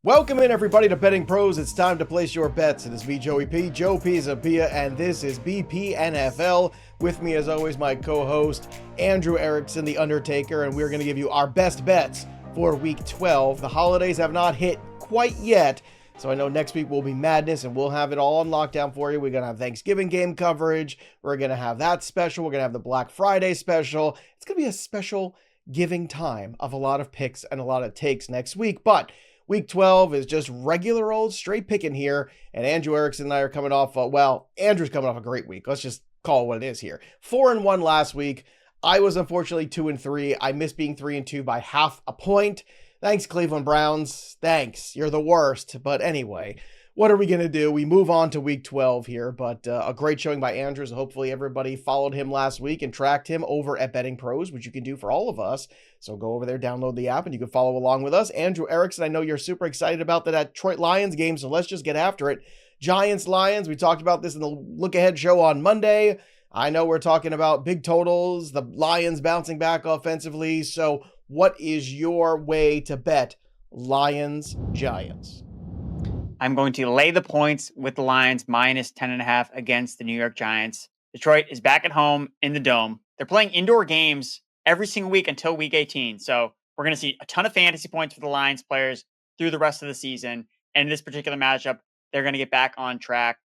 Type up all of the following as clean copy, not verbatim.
Welcome in, everybody, to Betting Pros. It's time to place your bets. It is me, Joey P, Joe Pisapia, and this is BP NFL. With me, as always, my co-host, Andrew Erickson, the Undertaker, and we're going to give you our best bets for Week 12. The holidays have not hit quite yet, so I know next week will be madness, and we'll have it all on lockdown for you. We're going to have Thanksgiving game coverage. We're going to have that special. We're going to have the Black Friday special. It's going to be a special giving time of a lot of picks and a lot of takes next week, but Week 12 is just regular old straight picking here, and Andrew Erickson and I are coming off, Andrew's coming off a great week. Let's just call it what it is here. 4-1 last week. I was unfortunately 2-3. I missed being 3-2 by half a point. Thanks, Cleveland Browns. Thanks. You're the worst. But anyway, what are we going to do? We move on to Week 12 here, but a great showing by Andrew. So hopefully everybody followed him last week and tracked him over at BettingPros, which you can do for all of us. So go over there, download the app, and you can follow along with us. Andrew Erickson, I know you're super excited about the Detroit Lions game, so let's just get after it. Giants-Lions, we talked about this in the look-ahead show on Monday. I know we're talking about big totals, the Lions bouncing back offensively. So what is your way to bet Lions-Giants? I'm going to lay the points with the Lions minus 10.5 against the New York Giants. Detroit is back at home in the Dome. They're playing indoor games every single week until week 18. So we're going to see a ton of fantasy points for the Lions players through the rest of the season. And in this particular matchup, they're going to get back on track.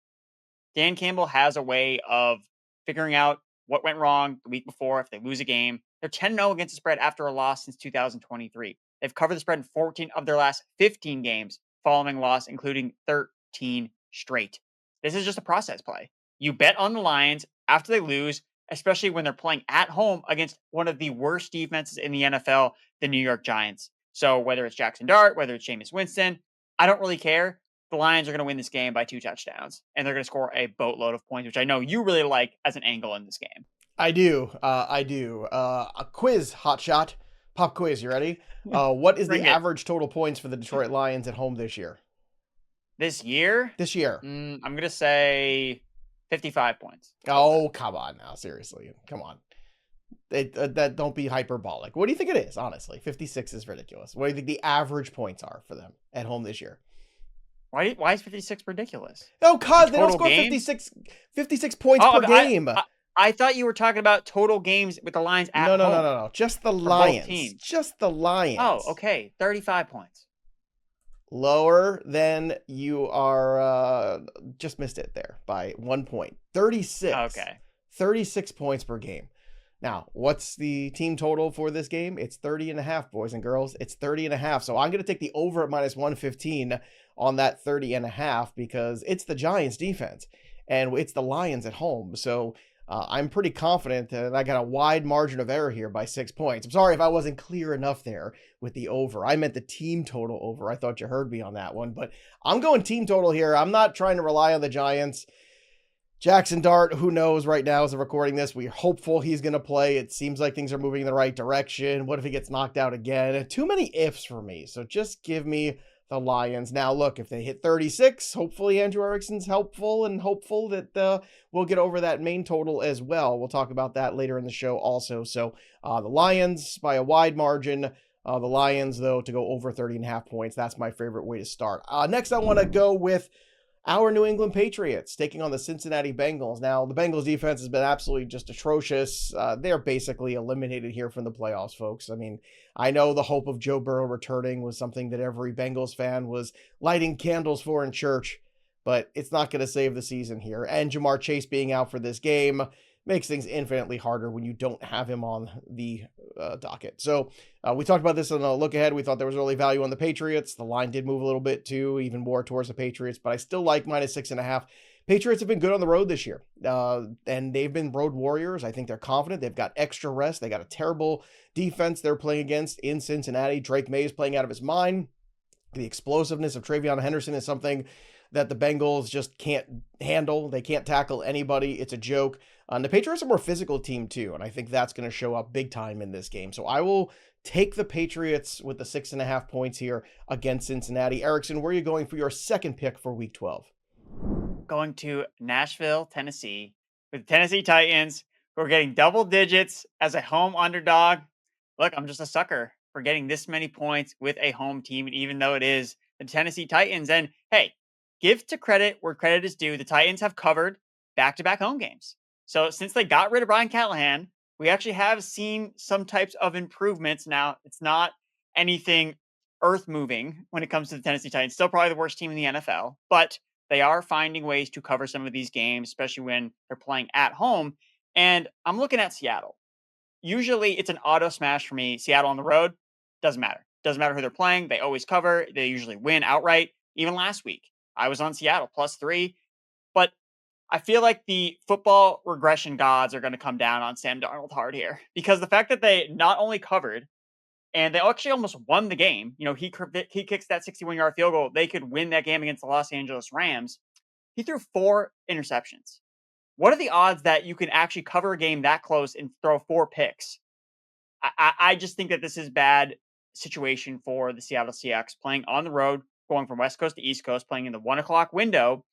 Dan Campbell has a way of figuring out what went wrong the week before if they lose a game. They're 10-0 against the spread after a loss since 2023. They've covered the spread in 14 of their last 15 games following loss, including 13 straight. This is just a process play. You bet on the Lions after they lose, especially when they're playing at home against one of the worst defenses in the NFL, the New York Giants. So whether it's Jackson Dart, whether it's Jameis Winston, I don't really care. The Lions are going to win this game by 2 touchdowns, and they're going to score a boatload of points, which I know you really like as an angle in this game. I do. A quiz, hot shot. Pop quiz, you ready? What is the average total points for the Detroit Lions at home this year? This year? I'm going to say 55 points. Oh, come on now. Seriously. Come on. That don't be hyperbolic. What do you think it is, honestly? 56 is ridiculous. What do you think the average points are for them at home this year? Why is 56 ridiculous? Oh, because they don't score 56 points per game. I thought you were talking about total games with the Lions at home. No. Just the Lions. Just the Lions. Oh, okay. 35 points. Lower than you are. Just missed it there by 1 point. 36. Okay. 36 points per game. Now, what's the team total for this game? It's 30.5, boys and girls. It's 30.5. So I'm going to take the over at minus 115 on that 30.5 because it's the Giants defense and it's the Lions at home. So I'm pretty confident that I got a wide margin of error here by 6 points. I'm sorry if I wasn't clear enough there with the over. I meant the team total over. I thought you heard me on that one, but I'm going team total here. I'm not trying to rely on the Giants. Jackson Dart, who knows right now as I'm recording this, we're hopeful he's going to play. It seems like things are moving in the right direction. What if he gets knocked out again? Too many ifs for me. So just give me the Lions. Now, look, if they hit 36, hopefully Andrew Erickson's helpful and hopeful that we'll get over that main total as well. We'll talk about that later in the show also. So the Lions by a wide margin. The Lions, though, to go over 30.5 points. That's my favorite way to start. Next, I want to go with our New England Patriots taking on the Cincinnati Bengals. Now, the Bengals defense has been absolutely just atrocious. They're basically eliminated here from the playoffs, folks. I mean, I know the hope of Joe Burrow returning was something that every Bengals fan was lighting candles for in church, but it's not going to save the season here. And Jamar Chase being out for this game makes things infinitely harder when you don't have him on the docket. So we talked about this in a look ahead. We thought there was early value on the Patriots. The line did move a little bit too, even more towards the Patriots, but I still like minus 6.5. Patriots have been good on the road this year, and they've been road warriors. I think they're confident. They've got extra rest. They got a terrible defense they're playing against in Cincinnati. Drake May is playing out of his mind. The explosiveness of Travion Henderson is something that the Bengals just can't handle. They can't tackle anybody. It's a joke. And the Patriots are a more physical team too, and I think that's going to show up big time in this game. So I will take the Patriots with the 6.5 points here against Cincinnati. Erickson, where are you going for your second pick for Week 12? Going to Nashville, Tennessee, with the Tennessee Titans, who are getting double digits as a home underdog. Look, I'm just a sucker for getting this many points with a home team, and even though it is the Tennessee Titans. And hey, give to credit where credit is due. The Titans have covered back-to-back home games. So since they got rid of Brian Callahan, we actually have seen some types of improvements. Now, it's not anything earth moving when it comes to the Tennessee Titans. Still probably the worst team in the NFL, but they are finding ways to cover some of these games, especially when they're playing at home. And I'm looking at Seattle. Usually it's an auto smash for me. Seattle on the road, doesn't matter. Doesn't matter who they're playing. They always cover. They usually win outright. Even last week, I was on Seattle +3. But I feel like the football regression gods are going to come down on Sam Darnold hard here because the fact that they not only covered and they actually almost won the game. He kicks that 61-yard field goal. They could win that game against the Los Angeles Rams. He threw 4 interceptions. What are the odds that you can actually cover a game that close and throw 4 picks? I just think that this is bad situation for the Seattle Seahawks playing on the road, going from West Coast to East Coast, playing in the 1 o'clock window.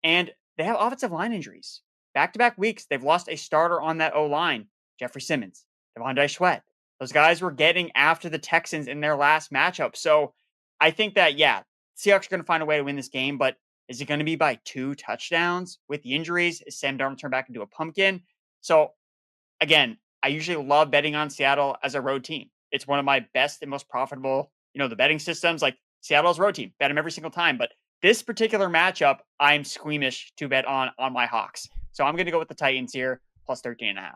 And they have offensive line injuries. Back-to-back weeks, they've lost a starter on that O-line. Jeffrey Simmons, Devontae Sweat. Those guys were getting after the Texans in their last matchup. So I think that, Seahawks are going to find a way to win this game, but is it going to be by 2 touchdowns with the injuries? Is Sam Darnold turned back into a pumpkin? So again, I usually love betting on Seattle as a road team. It's one of my best and most profitable, the betting systems. Like Seattle's road team, bet them every single time. But this particular matchup, I'm squeamish to bet on my Hawks. So I'm going to go with the Titans here, +13.5.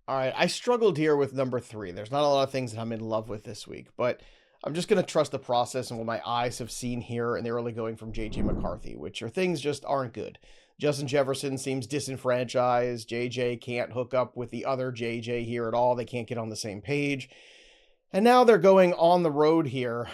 All right, I struggled here with number 3. There's not a lot of things that I'm in love with this week, but I'm just going to trust the process and what my eyes have seen here in the early going from JJ McCarthy, which are things just aren't good. Justin Jefferson seems disenfranchised. JJ can't hook up with the other JJ here at all. They can't get on the same page. And now they're going on the road here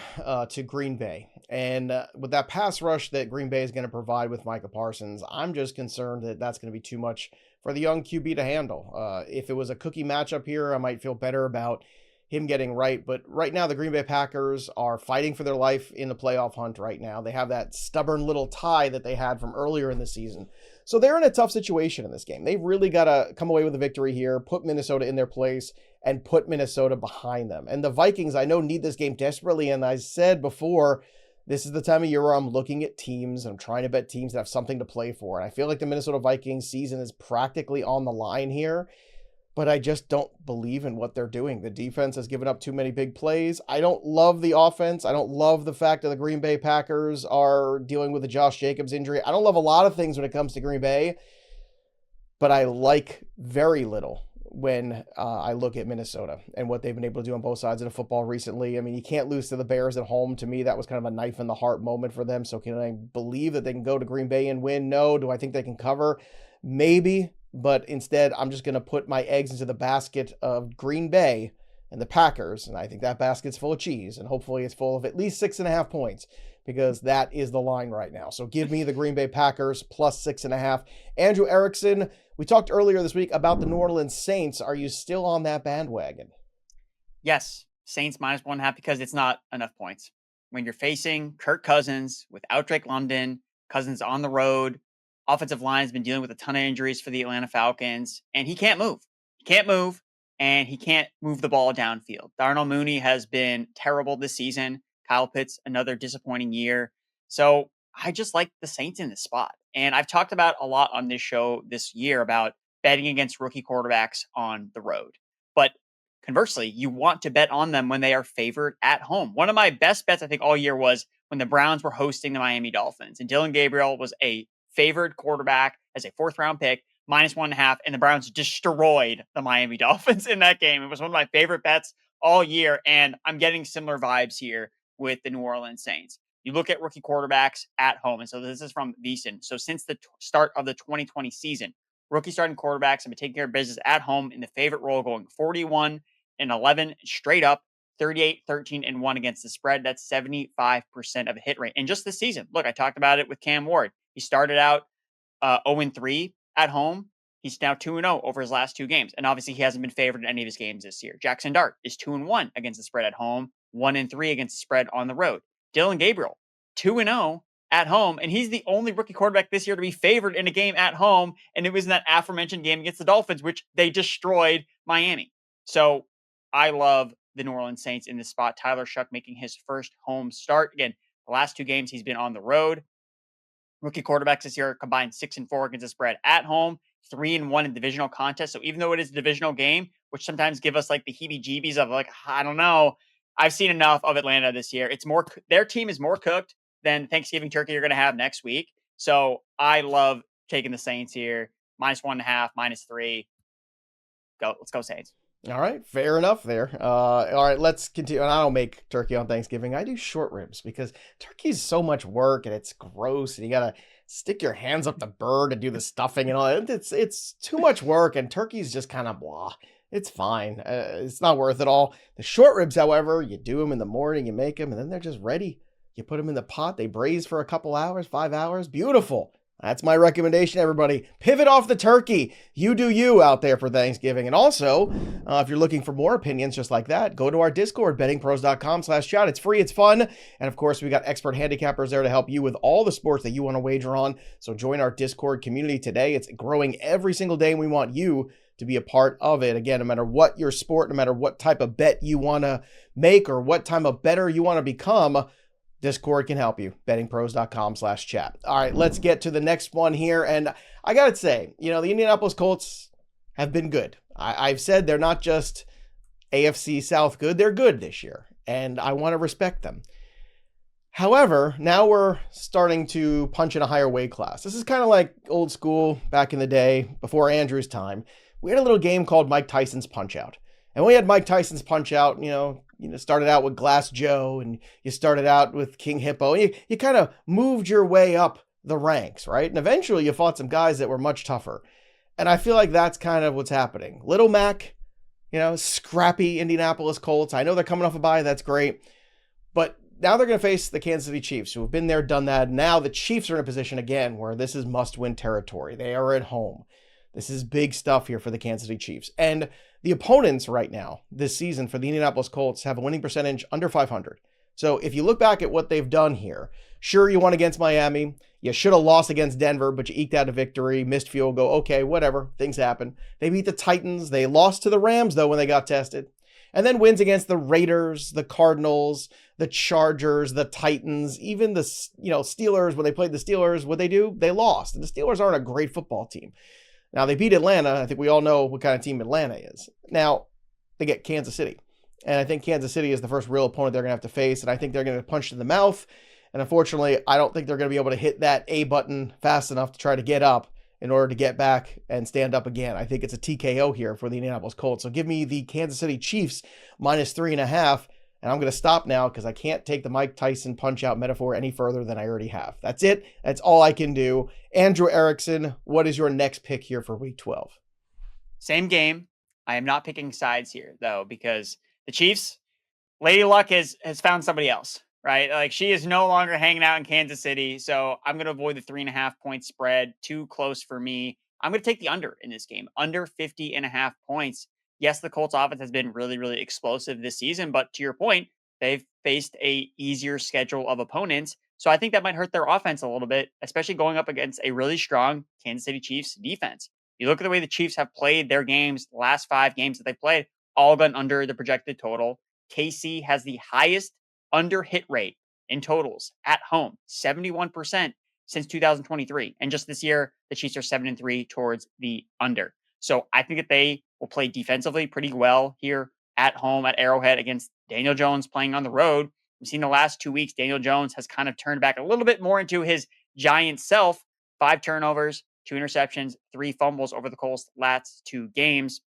to Green Bay. And with that pass rush that Green Bay is going to provide with Micah Parsons, I'm just concerned that that's going to be too much for the young QB to handle. If it was a cookie matchup here, I might feel better about him getting right. But right now, the Green Bay Packers are fighting for their life in the playoff hunt right now. They have that stubborn little tie that they had from earlier in the season. So they're in a tough situation in this game. They've really got to come away with a victory here, put Minnesota in their place, and put Minnesota behind them. And the Vikings, I know, need this game desperately. And I said before, this is the time of year where I'm looking at teams. I'm trying to bet teams that have something to play for. And I feel like the Minnesota Vikings season is practically on the line here. But I just don't believe in what they're doing. The defense has given up too many big plays. I don't love the offense. I don't love the fact that the Green Bay Packers are dealing with the Josh Jacobs injury. I don't love a lot of things when it comes to Green Bay. But I like very little when I look at Minnesota and what they've been able to do on both sides of the football recently. I mean, you can't lose to the Bears at home. To me, that was kind of a knife in the heart moment for them. So can I believe that they can go to Green Bay and win? No. Do I think they can cover? Maybe. But instead, I'm just going to put my eggs into the basket of Green Bay and the Packers. And I think that basket's full of cheese. And hopefully it's full of at least 6.5 points because that is the line right now. So give me the Green Bay Packers +6.5. Andrew Erickson, we talked earlier this week about the New Orleans Saints. Are you still on that bandwagon? Yes. Saints -1.5 because it's not enough points. When you're facing Kirk Cousins without Drake London, Cousins on the road, offensive line has been dealing with a ton of injuries for the Atlanta Falcons, and he can't move. He can't move, and he can't move the ball downfield. Darnell Mooney has been terrible this season. Kyle Pitts, another disappointing year. So I just like the Saints in this spot. And I've talked about a lot on this show this year about betting against rookie quarterbacks on the road. But conversely, you want to bet on them when they are favored at home. One of my best bets, I think, all year was when the Browns were hosting the Miami Dolphins. And Dylan Gabriel was a favored quarterback as a 4th-round pick, -1.5, and the Browns destroyed the Miami Dolphins in that game. It was one of my favorite bets all year, and I'm getting similar vibes here with the New Orleans Saints. You look at rookie quarterbacks at home, and so this is from VSiN. So since the start of the 2020 season, rookie starting quarterbacks have been taking care of business at home in the favorite role, going 41-11 straight up, 38-13-1 against the spread. That's 75% of a hit rate. And just this season, look, I talked about it with Cam Ward. He started out 0-3 at home. He's now 2-0 over his last 2 games. And obviously he hasn't been favored in any of his games this year. Jackson Dart is 2-1 against the spread at home, 1-3 against the spread on the road. Dylan Gabriel, 2-0 at home. And he's the only rookie quarterback this year to be favored in a game at home. And it was in that aforementioned game against the Dolphins, which they destroyed Miami. So I love the New Orleans Saints in this spot. Tyler Shuck making his first home start. Again, The last 2 games he's been on the road. Rookie quarterbacks this year combined 6-4 against the spread at home, 3-1 in divisional contests. So even though it is a divisional game, which sometimes give us like the heebie-jeebies of like, I don't know, I've seen enough of Atlanta this year. It's more, their team is more cooked than Thanksgiving turkey you're going to have next week. So I love taking the Saints here, -1.5, -3. Let's go Saints. All right, fair enough there. All right, let's continue. And I don't make turkey on Thanksgiving. I do short ribs because turkey's so much work and it's gross, and you gotta stick your hands up the bird and do the stuffing and all that. It's too much work, and turkey's just kind of blah. It's fine. It's not worth it all. The short ribs, however, you do them in the morning, you make them, and then they're just ready. You put them in the pot. They braise for a couple hours, 5 hours. Beautiful. That's my recommendation, everybody. Pivot off the turkey. You do you out there for Thanksgiving. And also, if you're looking for more opinions just like that, go to our Discord, bettingpros.com/chat. It's free, it's fun. And of course, we got expert handicappers there to help you with all the sports that you want to wager on. So join our Discord community today. It's growing every single day, and we want you to be a part of it. Again, no matter what your sport, no matter what type of bet you want to make or what type of bettor you want to become, Discord can help you. bettingpros.com/chat. All right, let's get to the next one here. And I got to say, the Indianapolis Colts have been good. I've said they're not just AFC South good, they're good this year. And I want to respect them. However, now we're starting to punch in a higher weight class. This is kind of like old school back in the day, before Andrew's time. We had a little game called Mike Tyson's Punch-Out. And we had Mike Tyson's Punch-Out, started out with Glass Joe, and you started out with King Hippo. And you kind of moved your way up the ranks, right? And eventually you fought some guys that were much tougher. And I feel like that's kind of what's happening. Little Mac, scrappy Indianapolis Colts. I know they're coming off a bye. That's great. But now they're going to face the Kansas City Chiefs, who have been there, done that. Now the Chiefs are in a position again where this is must-win territory. They are at home. This is big stuff here for the Kansas City Chiefs. And the opponents right now this season for the Indianapolis Colts have a winning percentage under 500. So if you look back at what they've done here, sure, you won against Miami. You should have lost against Denver, but you eked out a victory, missed field goal. Okay, whatever. Things happen. They beat the Titans. They lost to the Rams, though, when they got tested. And then wins against the Raiders, the Cardinals, the Chargers, the Titans, even the Steelers. When they played the Steelers, what they do? They lost. And the Steelers aren't a great football team. Now, they beat Atlanta. I think we all know what kind of team Atlanta is. Now, they get Kansas City. And I think Kansas City is the first real opponent they're going to have to face. And I think they're going to punch in the mouth. And unfortunately, I don't think they're going to be able to hit that A button fast enough to try to get up in order to get back and stand up again. I think it's a TKO here for the Indianapolis Colts. So give me the Kansas City Chiefs -3.5. And I'm going to stop now because I can't take the Mike Tyson Punch-Out metaphor any further than I already have. That's it. That's all I can do. Andrew Erickson, what is your next pick here for Week 12? Same game. I am not picking sides here, though, because the Chiefs, Lady Luck has found somebody else, right? Like, she is no longer hanging out in Kansas City, so I'm going to avoid the 3.5-point spread. Too close for me. I'm going to take the under in this game, under 50.5 points. Yes, the Colts offense has been really, really explosive this season, but to your point, they've faced a easier schedule of opponents. So I think that might hurt their offense a little bit, especially going up against a really strong Kansas City Chiefs defense. You look at the way the Chiefs have played their games, the last 5 games that they played, all gone under the projected total. KC has the highest under hit rate in totals at home, 71% since 2023. And just this year, the Chiefs are 7-3 towards the under. So I think that they will play defensively pretty well here at home at Arrowhead against Daniel Jones playing on the road. We've seen the last 2 weeks, Daniel Jones has kind of turned back a little bit more into his giant self. 5 turnovers, 2 interceptions, 3 fumbles over the Colts' last 2 games.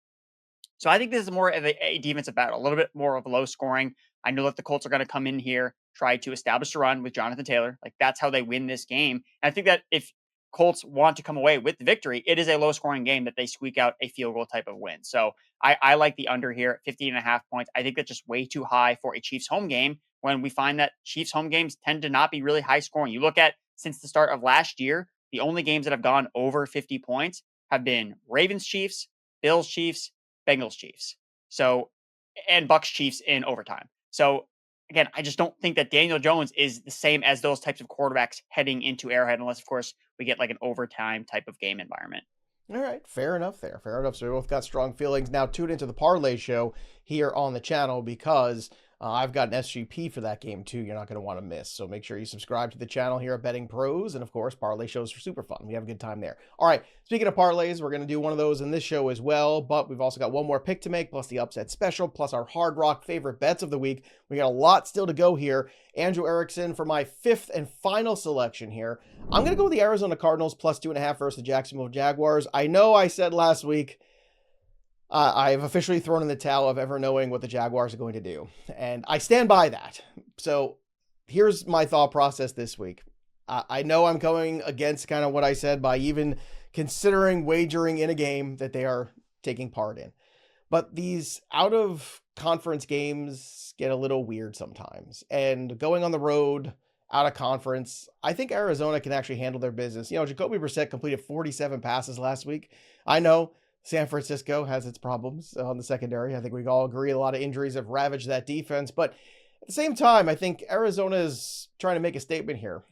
So I think this is more of a defensive battle, a little bit more of a low scoring. I know that the Colts are going to come in here, try to establish a run with Jonathan Taylor. Like, that's how they win this game. And I think that if Colts want to come away with the victory, it is a low scoring game that they squeak out a field goal type of win. So I like the under here at 50.5 points. I think that's just way too high for a Chiefs home game when we find that Chiefs home games tend to not be really high scoring. You look at since the start of last year, the only games that have gone over 50 points have been Ravens Chiefs, Bills Chiefs, Bengals Chiefs. So, and Bucks Chiefs in overtime. So again, I just don't think that Daniel Jones is the same as those types of quarterbacks heading into Arrowhead, unless, of course, we get like an overtime type of game environment. All right, fair enough there. Fair enough. So we both got strong feelings. Now tune into the Parlay Show here on the channel because I've got an SGP for that game too. You're not going to want to miss. So make sure you subscribe to the channel here at Betting Pros. And of course, parlay shows are super fun. We have a good time there. All right. Speaking of parlays, we're going to do one of those in this show as well. But we've also got one more pick to make, plus the upset special, plus our Hard Rock favorite bets of the week. We got a lot still to go here. Andrew Erickson for my fifth and final selection here. I'm going to go with the Arizona Cardinals plus 2.5 versus the Jacksonville Jaguars. I know I said last week, I've officially thrown in the towel of ever knowing what the Jaguars are going to do. And I stand by that. So here's my thought process this week. I know I'm going against kind of what I said by even considering wagering in a game that they are taking part in. But these out of conference games get a little weird sometimes. And going on the road out of conference, I think Arizona can actually handle their business. You know, Jacoby Brissett completed 47 passes last week. I know San Francisco has its problems on the secondary. I think we all agree a lot of injuries have ravaged that defense. But at the same time, I think Arizona is trying to make a statement here.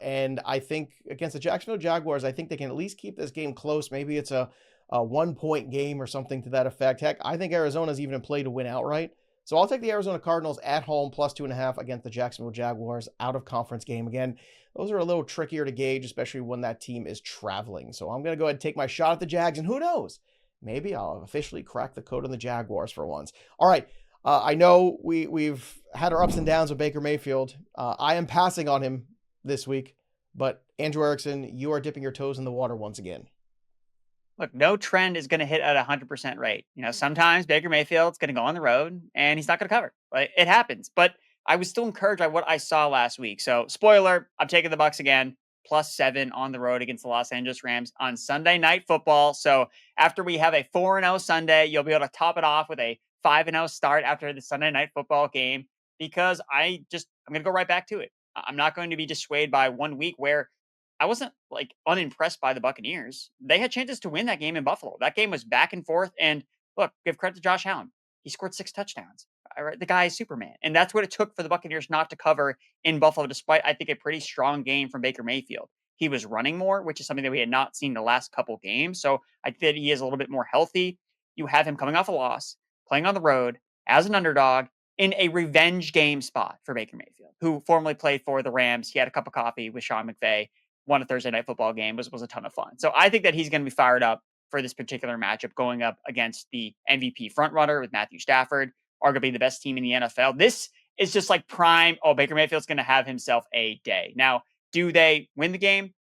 And I think against the Jacksonville Jaguars, I think they can at least keep this game close. Maybe it's a 1-point game or something to that effect. Heck, I think Arizona's even in play to win outright. So I'll take the Arizona Cardinals at home plus 2.5 against the Jacksonville Jaguars out of conference game. Again, those are a little trickier to gauge, especially when that team is traveling. So I'm going to go ahead and take my shot at the Jags, and who knows? Maybe I'll officially crack the code on the Jaguars for once. All right. I know we've had our ups and downs with Baker Mayfield. I am passing on him this week, but Andrew Erickson, you are dipping your toes in the water once again. Look, no trend is going to hit at 100% rate. You know, sometimes Baker Mayfield's going to go on the road and he's not going to cover. Like, it happens. But I was still encouraged by what I saw last week. So, spoiler, I'm taking the Bucs again. +7 on the road against the Los Angeles Rams on Sunday Night Football. So after we have a 4-0 Sunday, you'll be able to top it off with a 5-0 start after the Sunday Night Football game, because I'm going to go right back to it. I'm not going to be dissuaded by 1 week where I wasn't like unimpressed by the Buccaneers. They had chances to win that game in Buffalo. That game was back and forth. And look, give credit to Josh Allen. He scored 6 touchdowns. All right, the guy is Superman. And that's what it took for the Buccaneers not to cover in Buffalo, despite, I think, a pretty strong game from Baker Mayfield. He was running more, which is something that we had not seen the last couple games. So I think that he is a little bit more healthy. You have him coming off a loss, playing on the road as an underdog in a revenge game spot for Baker Mayfield, who formerly played for the Rams. He had a cup of coffee with Sean McVay, won a Thursday Night Football game, was a ton of fun. So I think that he's going to be fired up for this particular matchup, going up against the MVP frontrunner with Matthew Stafford, arguably the best team in the NFL. This is just like prime. Oh, Baker Mayfield's going to have himself a day. Now, do they win the game?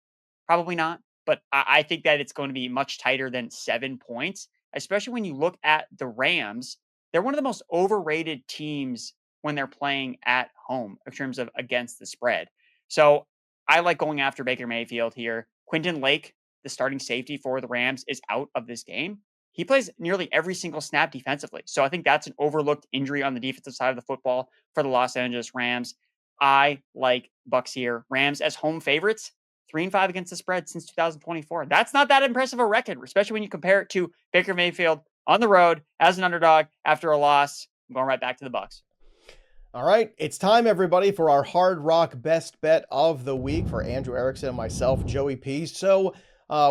Probably not. But I think that it's going to be much tighter than 7 points, especially when you look at the Rams. They're one of the most overrated teams when they're playing at home in terms of against the spread. So I like going after Baker Mayfield here. Quinton Lake, the starting safety for the Rams, is out of this game. He plays nearly every single snap defensively. So I think that's an overlooked injury on the defensive side of the football for the Los Angeles Rams. I like Bucs here. Rams as home favorites, 3-5 against the spread since 2024. That's not that impressive a record, especially when you compare it to Baker Mayfield on the road as an underdog after a loss. I'm going right back to the Bucs. All right, it's time, everybody, for our Hard Rock best bet of the week for Andrew Erickson and myself, Joey P. So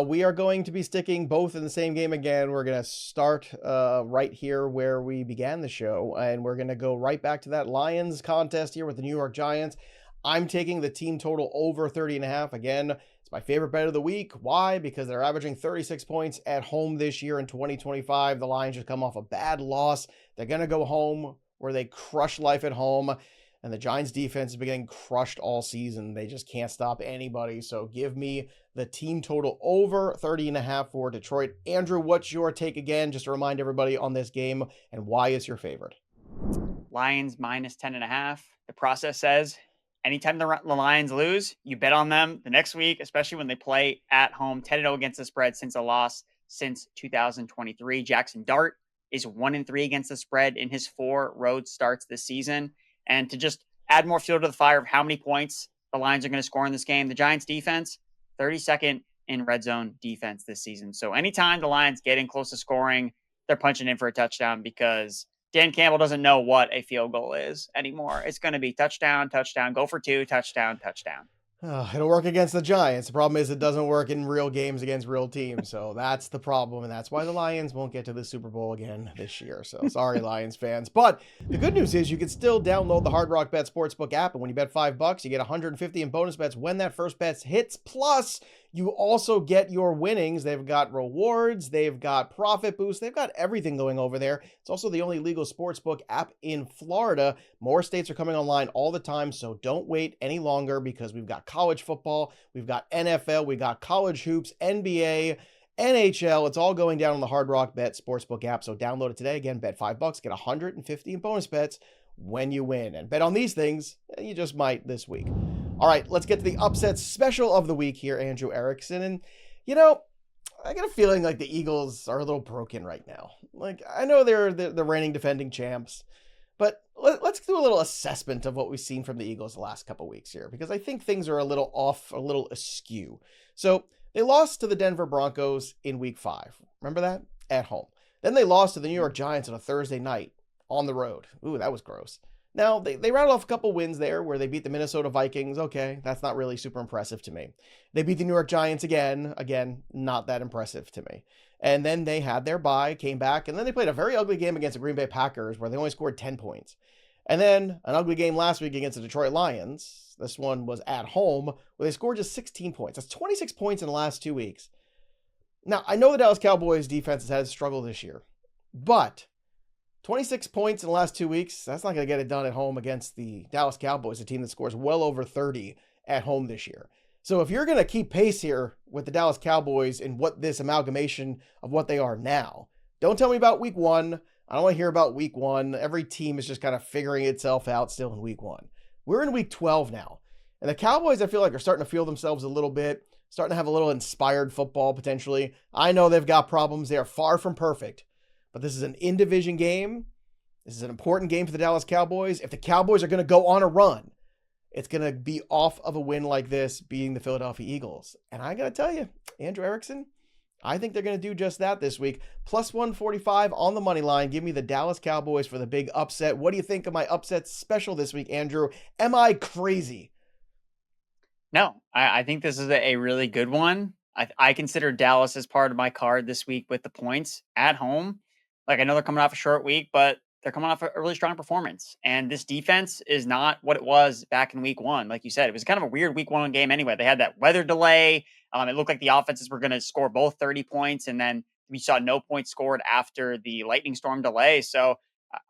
we are going to be sticking both in the same game again. We're going to start right here where we began the show, and we're going to go right back to that Lions contest here with the New York Giants. I'm taking the team total over 30.5. Again, it's my favorite bet of the week. Why? Because they're averaging 36 points at home this year in 2025. The Lions just come off a bad loss. They're going to go home where they crush life at home. And the Giants defense has been getting crushed all season. They just can't stop anybody. So give me the team total over 30.5 for Detroit. Andrew, what's your take again? Just to remind everybody on this game and why is your favorite? Lions -10.5. The process says anytime the Lions lose, you bet on them the next week, especially when they play at home. 10-0 against the spread since a loss since 2023. Jackson Dart is 1-3 against the spread in his 4 road starts this season. And to just add more fuel to the fire of how many points the Lions are going to score in this game, the Giants defense, 32nd in red zone defense this season. So anytime the Lions get in close to scoring, they're punching in for a touchdown, because Dan Campbell doesn't know what a field goal is anymore. It's going to be touchdown, touchdown, go for 2, touchdown, touchdown. It'll work against the Giants. The problem is it doesn't work in real games against real teams. So that's the problem. And that's why the Lions won't get to the Super Bowl again this year. So sorry, Lions fans. But the good news is you can still download the Hard Rock Bet Sportsbook app. And when you bet $5, you get 150 in bonus bets when that first bet hits. Plus, you also get your winnings. They've got rewards. They've got profit boosts. They've got everything going over there. It's also the only legal sportsbook app in Florida. More states are coming online all the time, so don't wait any longer because we've got college football, we've got NFL, we've got college hoops, NBA, NHL. It's all going down on the Hard Rock Bet Sportsbook app, so download it today. Again, bet $5, get 150 in bonus bets when you win. And bet on these things, you just might this week. All right, let's get to the upset special of the week here, Andrew Erickson. And, I got a feeling like the Eagles are a little broken right now. Like, I know they're the reigning defending champs, but let's do a little assessment of what we've seen from the Eagles the last couple weeks here, because I think things are a little off, a little askew. So they lost to the Denver Broncos in week 5. Remember that? At home. Then they lost to the New York Giants on a Thursday night on the road. Ooh, that was gross. Now, they rattled off a couple wins there where they beat the Minnesota Vikings. Okay, that's not really super impressive to me. They beat the New York Giants again. Again, not that impressive to me. And then they had their bye, came back, and then they played a very ugly game against the Green Bay Packers where they only scored 10 points. And then an ugly game last week against the Detroit Lions. This one was at home where they scored just 16 points. That's 26 points in the last 2 weeks. Now, I know the Dallas Cowboys defense has had a struggle this year, but 26 points in the last 2 weeks, that's not going to get it done at home against the Dallas Cowboys, a team that scores well over 30 at home this year. So if you're going to keep pace here with the Dallas Cowboys and what this amalgamation of what they are now, don't tell me about week 1. I don't want to hear about week 1. Every team is just kind of figuring itself out still in week 1. We're in week 12 now. And the Cowboys, I feel like, are starting to feel themselves a little bit, starting to have a little inspired football potentially. I know they've got problems. They are far from perfect. But this is an in-division game. This is an important game for the Dallas Cowboys. If the Cowboys are going to go on a run, it's going to be off of a win like this, beating the Philadelphia Eagles. And I got to tell you, Andrew Erickson, I think they're going to do just that this week. Plus 145 on the money line. Give me the Dallas Cowboys for the big upset. What do you think of my upset special this week, Andrew? Am I crazy? No, I think this is a really good one. I consider Dallas as part of my card this week with the points at home. Like, I know they're coming off a short week, but they're coming off a really strong performance. And this defense is not what it was back in week 1. Like you said, it was kind of a weird week 1 game anyway. They had that weather delay. It looked like the offenses were going to score both 30 points. And then we saw no points scored after the lightning storm delay. So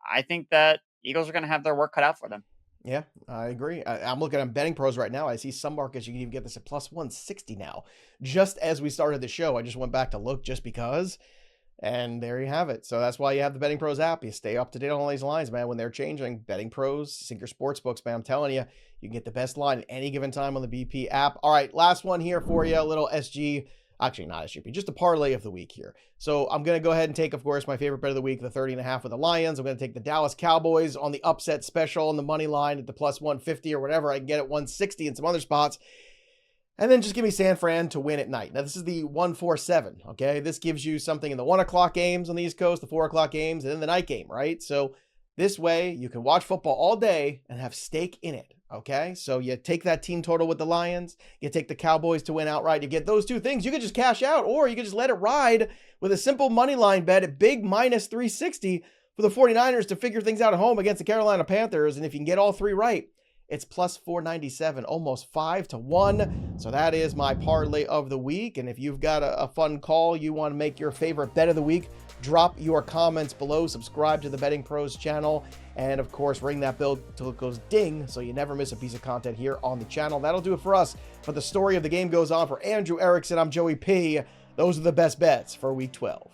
I think that Eagles are going to have their work cut out for them. Yeah, I agree. I'm looking at BettingPros right now. I see some markets you can even get this at plus 160 now. Just as we started the show, I just went back to look just because. And there you have it. So that's why you have the BettingPros app. You stay up to date on all these lines, man. When they're changing, BettingPros, sync your sports books, man. I'm telling you, you can get the best line at any given time on the BP app. All right, last one here for you. A little SG. Actually, not SGP, just a parlay of the week here. So I'm going to go ahead and take, of course, my favorite bet of the week, the 30.5 with the Lions. I'm going to take the Dallas Cowboys on the upset special on the money line at the plus 150 or whatever. I can get at 160 in some other spots. And then just give me San Fran to win at night. Now, this is the 147, okay? This gives you something in the 1 o'clock games on the East Coast, the 4 o'clock games, and then the night game, right? So this way, you can watch football all day and have stake in it, okay? So you take that team total with the Lions, you take the Cowboys to win outright, you get those two things. You could just cash out, or you could just let it ride with a simple money line bet at big minus 360 for the 49ers to figure things out at home against the Carolina Panthers. And if you can get all three right, it's plus 497, almost 5-1. So that is my parlay of the week. And if you've got a fun call, you want to make your favorite bet of the week, drop your comments below, subscribe to the Betting Pros channel, and of course, ring that bell till it goes ding so you never miss a piece of content here on the channel. That'll do it for us. But the story of the game goes on. For Andrew Erickson, I'm Joey P. Those are the best bets for week 12.